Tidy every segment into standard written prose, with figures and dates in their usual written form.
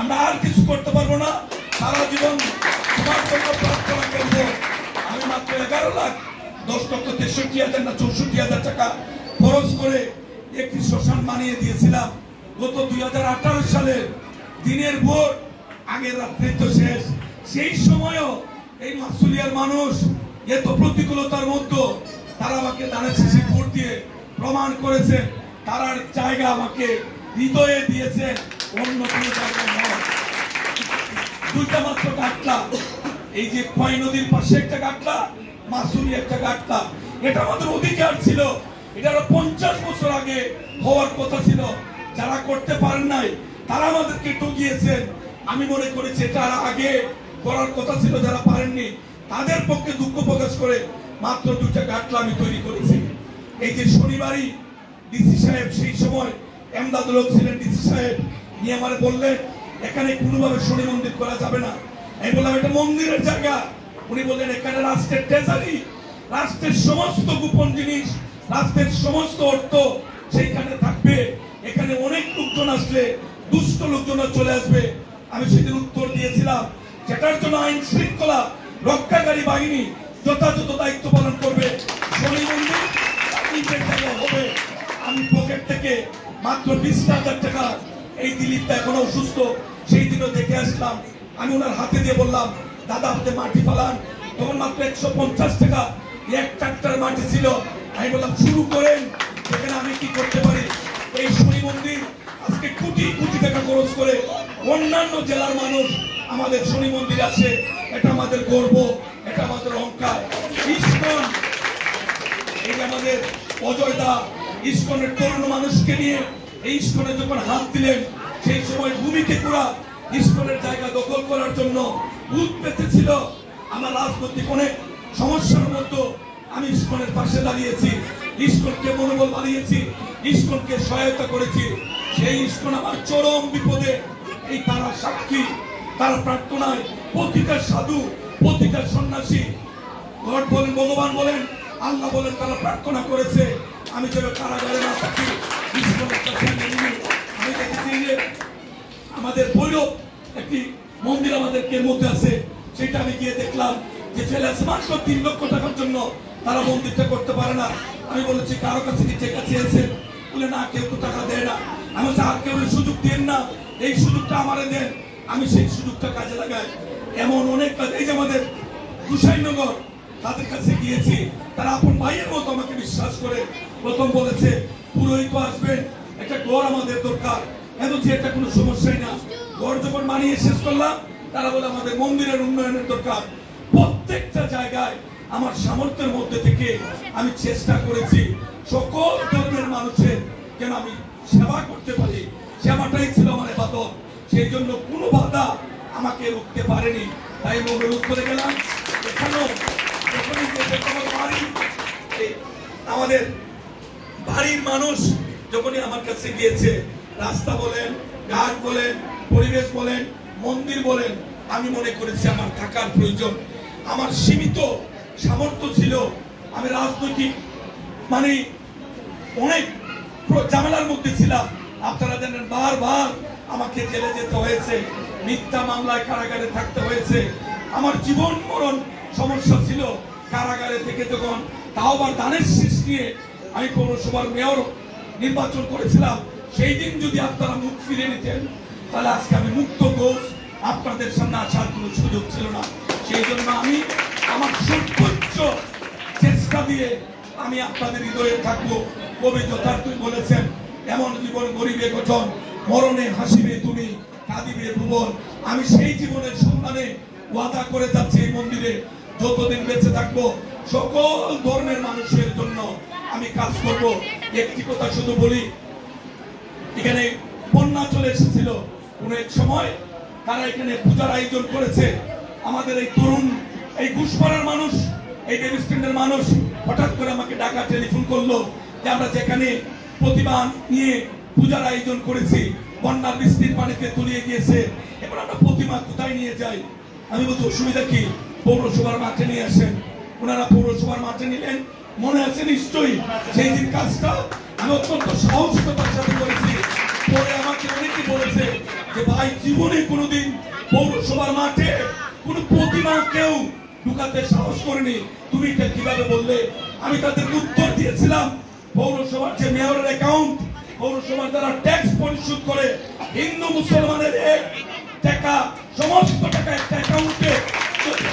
আমরা আর কিছু করতে পারবো না, সারা জীবন তোমার জন্য প্রার্থনা করবো। আমি মাত্র 11,10,63,000 না 64,000 টাকা খরচ করে একটি শ্মশান বানিয়ে দিয়েছিলাম। গত 2018 সালে দিনের ভোর, আগের রাত্রে তো শেষ। সেই সময়ও এই মাসুলিয়ার মানুষ এত প্রতিকূলতার মধ্যে তারা আমাকে দানের শেষে ভোট দিয়ে প্রমাণ করেছে তারার জায়গা আমাকে হৃদয়ে দিয়েছে, অন্য কোনো জায়গায় নয়। দুইটা মাত্র গাটলা, এই যে খোয়াই নদীর পাশে একটা গাটলা, মাসুলি একটা গাটলা, এটা আমাদের অধিকার ছিল। এটা 50 বছর আগে হওয়ার কথা ছিল। যারা করতে পারেন নাই তারা আমাদেরকে ঠকিয়েছেন। আমি মনে করেছি এটা আগে করার কথা ছিল, যারা পারেননি তাদের পক্ষে দুঃখ প্রকাশ করে মাত্র দুইটা গাটলা আমি তৈরি করেছি। এই যে শনিবারই ডিসি সাহেব, সেই সময় এমদাদুল হক ছিলেন ডিসি সাহেব, নিয়ে আমার বললেন এখানে কোনোভাবে শনি মন্দির করা যাবে না। আমি বললাম এটা মন্দিরের জায়গা। উনি বললেন এখানে রাষ্ট্রের ট্রেজারি, রাষ্ট্রের সমস্ত গোপন জিনিস, রাষ্ট্রের সমস্ত অর্থ সেইখানে থাকবে। এখানে অনেক লোকজন আসলে দুষ্ট লোকজন চলে আসবে। আমি সেদিন উত্তর দিয়েছিলাম যেটার জন্য আইন শৃঙ্খলা রক্ষাকারী বাহিনী যথাযথ দায়িত্ব পালন করবে। শনি মন্দির হবে। আমি পকেট থেকে মাত্র 20,000 টাকা, এই দিলীপ এখনো অসুস্থ, সেই দিনও দেখে আসলাম। আমি ওনার হাতে দিয়ে বললাম দাদা হাতে মাটি ফালান। তখন মাত্র 150 টাকা এক ট্রাক্টর মাটি ছিল। আমি বললাম শুরু করেন, সেখানে আমি কি করতে পারি। এই শনি মন্দির আজকে কোটি কোটি টাকা খরচ করে অন্যান্য জেলার মানুষ আমাদের শনি মন্দির আসে। এটা আমাদের গর্ব, এটা আমাদের অহংকার। ইস্কন, এই আমাদের অজয়দা ইস্কনের তরুণ মানুষকে নিয়ে এই ইস্কনে যখন হাত দিলেন, সেই সময় ভূমিকে পুরা ইস্কনের জায়গা দখল করার জন্য ভূত পেতেছিল। আমার রাজনৈতিক অনেক সমস্যার মধ্যে আমি ইস্কনের পাশে দাঁড়িয়েছি, ইস্কনকে মনোবল বাড়িয়েছি, ইস্কনকে সহায়তা করেছি। সেই ইস্কন আমার চরম বিপদে এই তারা সাক্ষী, তার প্রার্থনায় প্রতিটা সাধু, প্রতিটা সন্ন্যাসী, গড বলেন, ভগবান বলেন, আল্লাহ বলেন, তারা প্রার্থনা করেছে আমি যেন কারাগারে না থাকি। আমি দেখেছি যে আমাদের ভৈরব একটি মন্দির আমাদের মধ্যে আছে, সেটা আমি গিয়ে দেখলাম যে ছেলে মাত্র 3 লক্ষ টাকার জন্য তারা মন্দিরটা করতে পারে না। আমি বলেছি কারো কাছে কি টাকা চেয়েছেন? বলে না, কেউ তো টাকা দেয় না। আমি বলছি আর কেউ সুযোগ দেন না, এই সুযোগটা আমারে দেন, আমি সেই সুযোগটা কাজে লাগাই। এমন অনেক কাজ, এই যে আমাদের হুসাইনগর, তাদের কাছে গিয়েছি, তারা আপন ভাইয়ের মতো আমাকে বিশ্বাস করে প্রথম বলেছে পুরোহিত আসবেন, একটা গড় আমাদের দরকার। বলছি এটা কোনো সমস্যাই না। গড় যখন বানিয়ে শেষ করলাম, তারা বলে আমাদের মন্দিরের উন্নয়নের দরকার। প্রত্যেকটা জায়গায় আমার সামর্থ্যের মধ্যে থেকে আমি চেষ্টা করেছি সকল ধর্মের মানুষের যেন আমি সেবা করতে পারি। সেবাটাই ছিল আমার ইবাদত। সেই জন্য কোনো বাধা আমাকে রুখতে পারেনি। তাই অনুরোধ করে গেলাম, এখানেও আমাদের বাড়ির মানুষ যখনই আমার কাছে গিয়েছে, রাস্তা বলেন, ঘাট বলেন, পরিবেশ বলেন, মন্দির বলেন, আমি মনে করেছি আমার থাকার প্রয়োজন। আমার সীমিত সামর্থ্য ছিল। আমি রাজনৈতিক মানে অনেক ঝামেলার মধ্যে ছিলাম। আপনারা জানেন বারবার আমাকে জেলে যেতে হয়েছে, মিথ্যা মামলায় কারাগারে থাকতে হয়েছে। আমার জীবন মরণ সমস্যা ছিল। কারাগারে থেকে যখন তাও আবার দানের শীষ নিয়ে আমি পৌরসভার মেয়র নির্বাচন করেছিলাম, সেই দিন যদি আপনারা মুখ ফিরে নিতেন, তাহলে আজকে আমি মুক্ত ঘোষ, আপনাদের সামনে আসার কোনো সুযোগ ছিল না। সেই জন্য আমি আমার সর্বোচ্চ চেষ্টা দিয়ে আমি আপনাদের হৃদয়ে থাকবো। কবি যথার্থই বলেছেন, এমন জীবন গরিবে গঠন, মরণে হাসিবে তুমি, কাঁদিবে ভুবন। আমি সেই জীবনের সন্ধানে ওয়াদা করে যাচ্ছি এই মন্দিরে যতদিন বেঁচে থাকবো সকল ধর্মের মানুষের জন্য আমি কাজ করব। একটি কথা শুধু বলি, এখানে বন্যা চলে এসেছিল কোন এক সময়, তারা এখানে পূজার আয়োজন করেছে। আমাদের এই তরুণ, এই ঘুষপাড়ার মানুষ, এই দেব স্ট্যান্ডের মানুষ হঠাৎ করে আমাকে ডাকা টেলিফোন করলো যে আমরা যেখানে প্রতিমা নিয়ে পূজার আয়োজন করেছি, বন্যা বৃষ্টির পানিতে তলিয়ে গিয়েছে, এবার আমরা প্রতিমা কোথায় নিয়ে যাই? আমি বলছি অসুবিধা কি, পৌরসভার মাঠে নিয়ে আসেন। ওনারা পৌরসভার মাঠে নিলেন। মনে আছে নিশ্চয়ই সেই দিন কাজটা আমি অত্যন্ত সাহসিকতার সাথে করেছি। পরে আমাকে অনেকে বলেছে যে ভাই জীবনে কোনোদিন পৌরসভার মাঠে কোনো প্রতিমা কেউ ঢুকাতে সাহস করেনি, তুমি এটা কিভাবে বললে? আমি তাদের উত্তর দিয়েছিলাম, পৌরসভার যে মেয়রের অ্যাকাউন্ট, পৌরসভার যারা ট্যাক্স পরিশোধ করে, হিন্দু মুসলমানের এক টাকা, সমস্ত টাকা একটা অ্যাকাউন্টে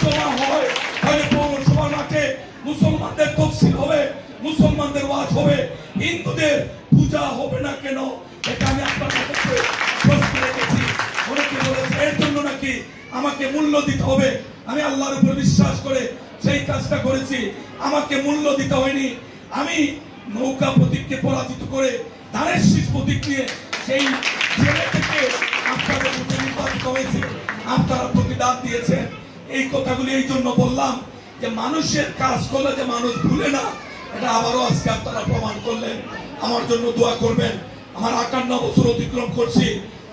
জমা হয়, তাহলে পৌরসভার মাঠে মুসলমানদের তফসিল হবে, মুসলমানদের ওয়াজ হবে, হিন্দুদের পূজা হবে না কেন? এটা আমি আপনার কাছে প্রশ্ন রেখেছি। অনেকে বলেছে এর জন্য নাকি আমাকে মূল্য দিতে হবে। আমি আল্লাহর উপর বিশ্বাস করে সেই কাজটা করেছি, আমাকে মূল্য দিতে হয়নি। আমি নৌকা প্রতীককে পরাজিত করে ধানের শীষ প্রতীক নিয়ে সেই জেলে থেকে আপনাদের উপরে নির্বাচিত হয়েছে, আপনারা প্রতিদান দিয়েছেন। এই কথাগুলি এই জন্য বললাম যে মানুষের কাজ করলে যে মানুষ ভুলে না, এটা আবারও আজকে আপনারা প্রমাণ করলেন। আমার জন্য দোয়া করবেন। আমার 58 বছর অতিক্রম করছি,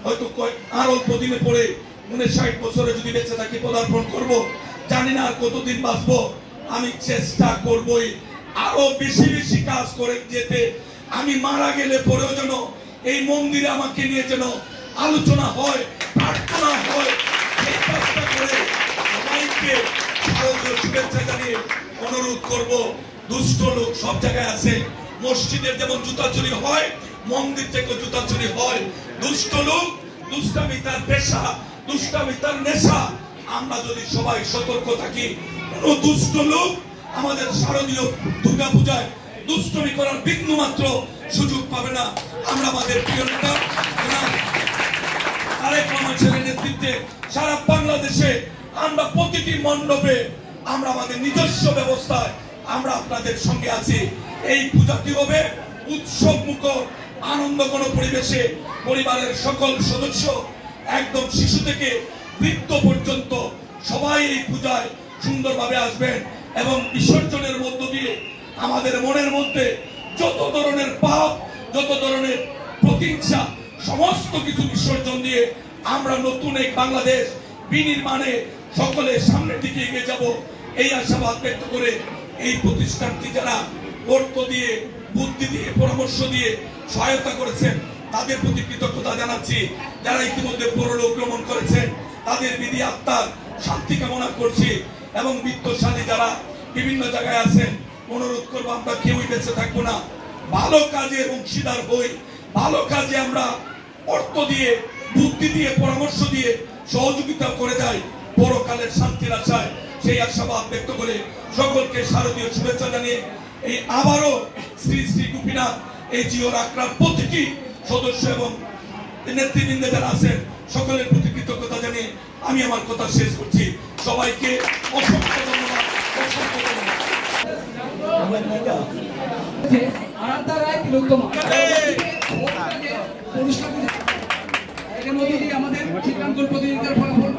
হয়তো আর অল্প দিনে পরে 59 বছরে যদি বেঁচে থাকি পদার্পণ করব, জানি না আর কতদিন বাঁচবো। আমি চেষ্টা করবই আরো বেশি বেশি কাজ করে যেতে। আমি মারা গেলে পরেও যেন এই মন্দিরে আমাকে নিয়ে যেন আলোচনা হয়, প্রার্থনা হয়, এই কাজটা করে সবাইকে শারদীয় শুভেচ্ছা জানিয়ে অনুরোধ করব। দুষ্ট লোক সব জায়গায় আছে, মসজিদের যেমন জুতা চুরি হয়, মন্দির থেকে জুতা চুরি হয়। দুষ্ট লোক, দুষ্টামি তার পেশা, দুষ্টামি তার নেশা। আমরা যদি সবাই সতর্ক থাকি, কোন দুষ্ট লোক আমাদের শারদীয় দুর্গা পূজায় দুষ্টমি করার বিন্দু মাত্র সুযোগ পাবে না। আমরা আমাদের প্রিয় নেতা তারেক রহমানের নেতৃত্বে সারা বাংলাদেশে আমরা প্রতিটি মণ্ডপে আমরা আমাদের নিজস্ব ব্যবস্থায় আমরা আপনাদের সঙ্গে আছি। এই পূজাটি হবে উৎসব মুখর আনন্দ ঘন পরিবেশে। পরিবারের সকল সদস্য একদম শিশু থেকে বৃদ্ধ পর্যন্ত সবাই এই পূজায় সুন্দরভাবে আসবেন এবং বিসর্জনের মধ্য দিয়ে আমাদের মনের মধ্যে যত ধরনের পাপ, যত ধরনের প্রতিহিংসা, সমস্ত কিছু বিসর্জন দিয়ে আমরা নতুন এক বাংলাদেশ বিনির্মাণে সকলে সামনের দিকে এগিয়ে যাব, এই আশাবাদ ব্যক্ত করে এই প্রতিষ্ঠানটি যারা অর্থ দিয়ে, বুদ্ধি দিয়ে, পরামর্শ দিয়ে সহায়তা করেছেন তাদের প্রতি কৃতজ্ঞতা জানাচ্ছি। যারা ইতিমধ্যে পরলোক গমন করেছেন তাদের বিধি আত্মার শান্তি কামনা করছি এবং বিত্তশালী যারা বিভিন্ন জায়গায় আছেন অনুরোধ করবো, আমরা কেউই বেঁচে থাকবো না, ভালো কাজের অংশীদার হই। ভালো কাজে আমরা অর্থ দিয়ে, বুদ্ধি দিয়ে, পরামর্শ দিয়ে সহযোগিতা করে যাই পরকালের শান্তির আশায়। সেই আশাবাদ ব্যক্ত করে সকলকে শারদীয় শুভেচ্ছা জানিয়ে এই আবারও শ্রী শ্রী গোপীনাথ এই জিওর আক্রাম প্রতিটি সদস্য এবং নেতৃবৃন্দ যারা আছেন সকলের প্রতি কৃতজ্ঞতা জানিয়ে আমি আমার কথা শেষ করছি। সবাইকে অসংখ্য ধন্যবাদ, অসংখ্য ধন্যবাদ। আমাদের চিত্রাঙ্কন প্রতিযোগিতার ফলাফল